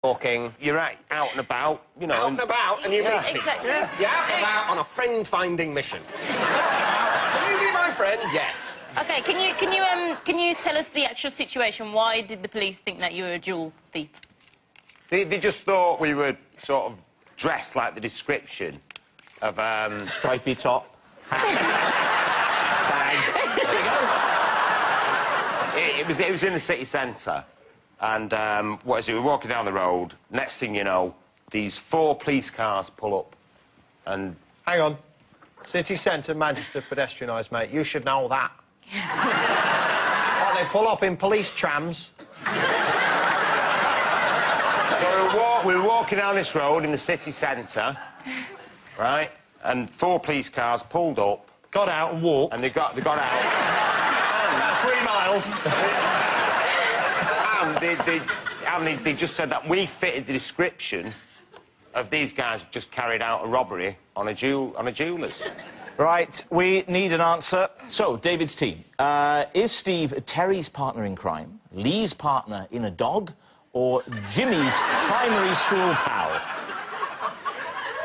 Walking. You're out and about, you know. Out and about, and you meet people. Exactly. Yeah. You're out and about on a friend-finding mission. Will you be my friend? Yes. OK, can you tell us the actual situation? Why did the police think that you were a jewel thief? They just thought we were sort of dressed like the description of, Stripy top. It was in the city centre, and what is it? We're walking down the road. Next thing you know, these 4 police cars pull up, and Hang on. City centre, Manchester, pedestrianised, mate. You should know that. They pull up in police trams. So we were walking down this road in the city centre, right? And 4 police cars pulled up. Got out and walked. And they got out. About 3 miles. and they just said that we fitted the description of these guys who just carried out a robbery on a jeweller's. Right, we need an answer. So, David's team. Is Steve Terry's partner in crime, Lee's partner in a dog, or Jimmy's primary school pal?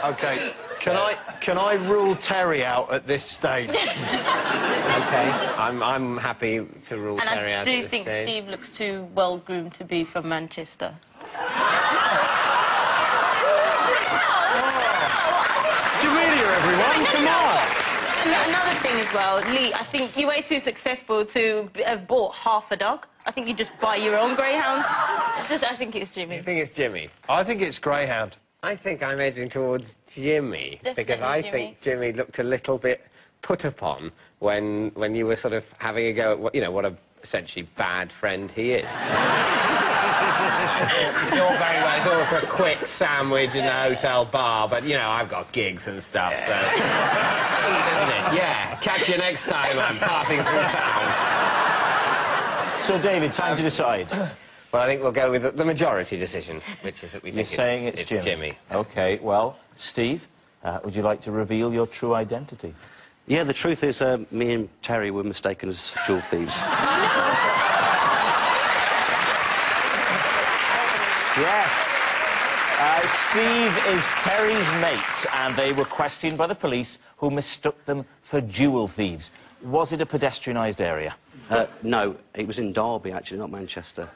OK. Can I rule Terry out at this stage? OK. I'm happy to rule Terry out at this stage. And I do think Steve looks too well-groomed to be from Manchester. Julia, everyone, come on! Another thing as well, Lee, I think you're way too successful to have bought half a dog. I think you just buy your own greyhound. I think it's Jimmy. You think it's Jimmy? I think it's greyhound. I think I'm edging towards Jimmy. Definitely because I think Jimmy looked a little bit put upon when you were sort of having a go at what, you know, what a essentially bad friend he is. It's all very well, it's all for a quick sandwich in a hotel bar, but, you know, I've got gigs and stuff, so... Isn't it? Yeah. Catch you next time I'm passing through town. So, David, time to decide. Well, I think we'll go with the majority decision, which is that we think it's Jimmy. OK, well, Steve, would you like to reveal your true identity? Yeah, the truth is, me and Terry were mistaken as jewel thieves. Yes. Steve is Terry's mate, and they were questioned by the police, who mistook them for jewel thieves. Was it a pedestrianised area? No, it was in Derby, actually, not Manchester.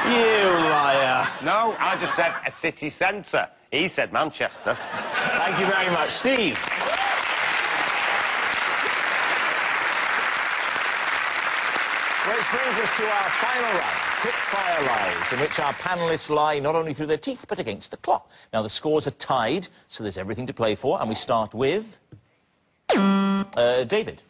You liar. No, I just said a city centre. He said Manchester. Thank you very much. Steve. Which brings us to our final round, quick-fire lies, in which our panellists lie not only through their teeth, but against the clock. Now, the scores are tied, so there's everything to play for, and we start with... David.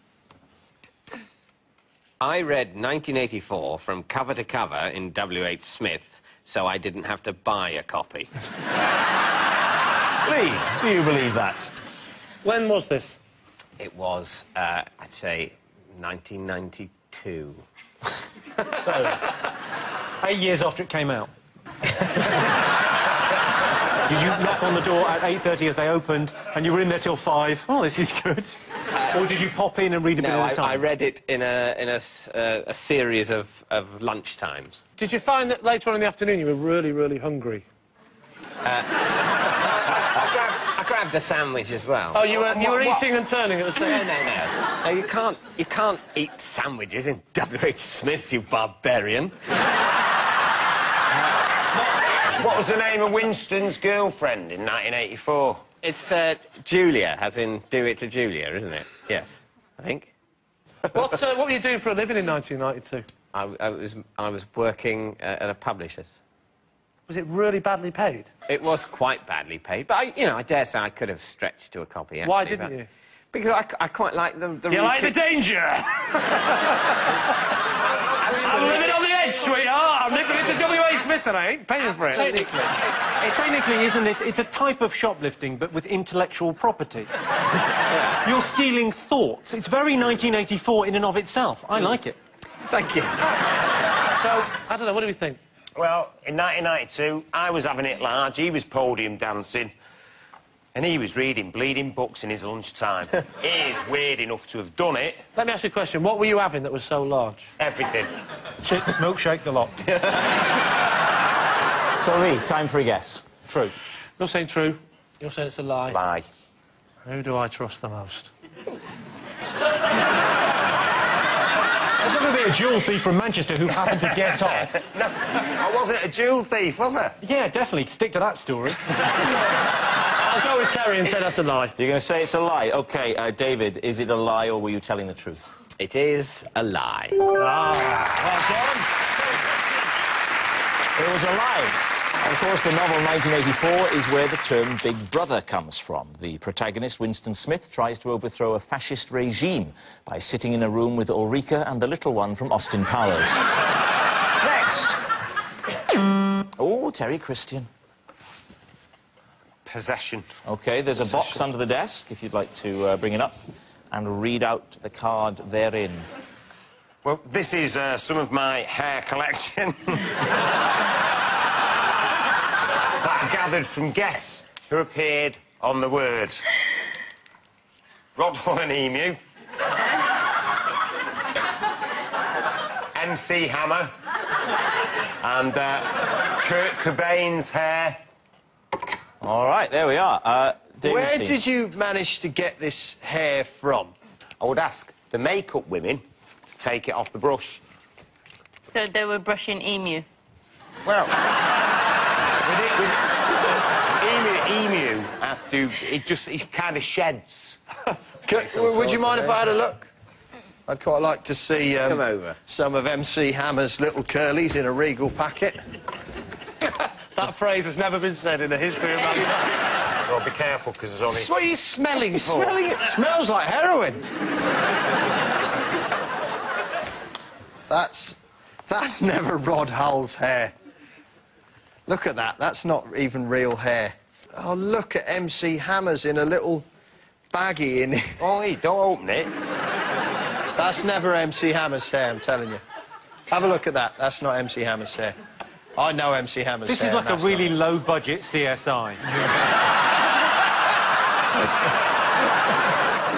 I read 1984 from cover to cover in W.H. Smith, so I didn't have to buy a copy. Lee, do you believe that? When was this? It was, I'd say, 1992. So, 8 years after it came out. Did you knock on the door at 8:30 as they opened, and you were in there till 5? Oh, this is good. Or did you pop in and read a bit at a time? I read it in a series of lunchtimes. Did you find that later on in the afternoon you were really, really hungry? I grabbed a sandwich as well. Oh, you were eating and turning at the same time? No, you can't eat sandwiches in W.H. Smith, you barbarian. What was the name of Winston's girlfriend in 1984? It's Julia, as in do it to Julia, isn't it? Yes, I think. What were you doing for a living in 1992? I was working at a publisher's. Was it really badly paid? It was quite badly paid, but I dare say I could have stretched to a copy. Actually, Why didn't you? Because I quite like the You like the danger? I'm living on the edge, sweetheart. I'm nipping into W.H. Smith and I ain't paying for it. Technically, isn't this... It's a type of shoplifting, but with intellectual property. You're stealing thoughts. It's very 1984 in and of itself. I like it. Thank you. So, I don't know, what do we think? Well, in 1992, I was having it large, he was podium dancing, and he was reading bleeding books in his lunchtime. He is weird enough to have done it. Let me ask you a question. What were you having that was so large? Everything. Chips, milkshake, the lot. So, Lee, time for a guess. True. You're saying true. You're saying it's a lie. Lie. Who do I trust the most? There's not going to be a jewel thief from Manchester who happened to get off. No, I wasn't a jewel thief, was I? Yeah, definitely. Stick to that story. I'll go with Terry and say that's a lie. You're going to say it's a lie? OK, David, is it a lie or were you telling the truth? It is a lie. Ah, It was a lie. Of course, the novel 1984 is where the term Big Brother comes from. The protagonist, Winston Smith, tries to overthrow a fascist regime by sitting in a room with Ulrika and the little one from Austin Powers. Next. Oh, Terry Christian. Possession. OK, there's a box under the desk, if you'd like to bring it up, and read out the card therein. Well, this is some of my hair collection. That I gathered from guests who appeared on the word. Rodwell and Emu. MC Hammer. And Kurt Cobain's hair. All right, there we are. David Where Seam. did you manage to get this hair from? I would ask the makeup women to take it off the brush. So they were brushing Emu. Well, emu have to. It kind of sheds. Would you mind if I had a look? I'd quite like to see Come over. some of MC Hammer's little curlies in a Regal packet. That phrase has never been said in the history of mankind. Well, be careful, because there's only... What are you smelling for? Smelling it smells like heroin. That's never Rod Hull's hair. Look at that. That's not even real hair. Oh, look at MC Hammer's in a little baggie in it. Oh, hey, don't open it. That's never MC Hammer's hair, I'm telling you. Have a look at that. That's not MC Hammer's hair. I know MC Hammer's This hair. is like a and that's really not- low-budget CSI.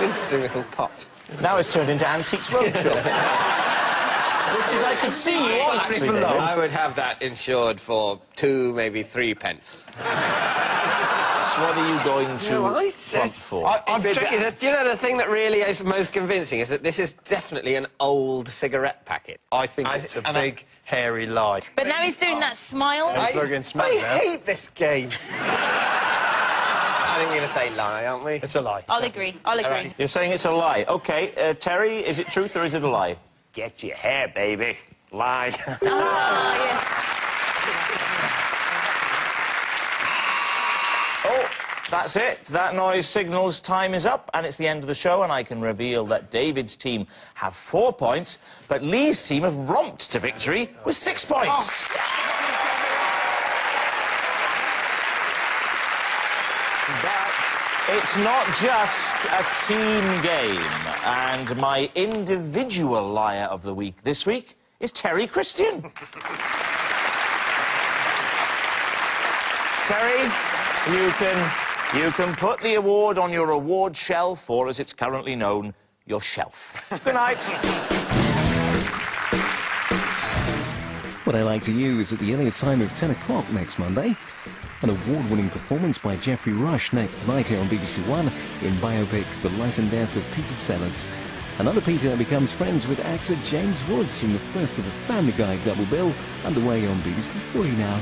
Interesting little pot. Now it's turned into Antiques Roadshow. Which is, I could see you on, actually, David. I would have that insured for 2, maybe 3 pence. So what are you going to front for? It's tricky. You know, the thing that really is most convincing is that this is definitely an old cigarette packet. I think it's a big, hairy lie. But now he's doing that smile. He's looking smug I now. hate this game. I think we're going to say lie, aren't we? It's a lie. I'll agree. I'll agree. right. You're saying it's a lie. OK, Terry, is it truth or is it a lie? Get your hair, baby. Lie. Ah, yes. Oh, that's it. That noise signals time is up, and it's the end of the show, and I can reveal that David's team have 4 points, but Lee's team have romped to victory with 6 points. But it's not just a team game, and my individual liar of the week this week is Terry Christian. Terry, you can put the award on your award shelf, or as it's currently known, your shelf. Good night. What I like to use at the earlier time of 10 o'clock next Monday. An award-winning performance by Geoffrey Rush next tonight here on BBC One in biopic The Life and Death of Peter Sellers. Another Peter becomes friends with actor James Woods in the first of a Family Guy double bill underway on BBC 3 now.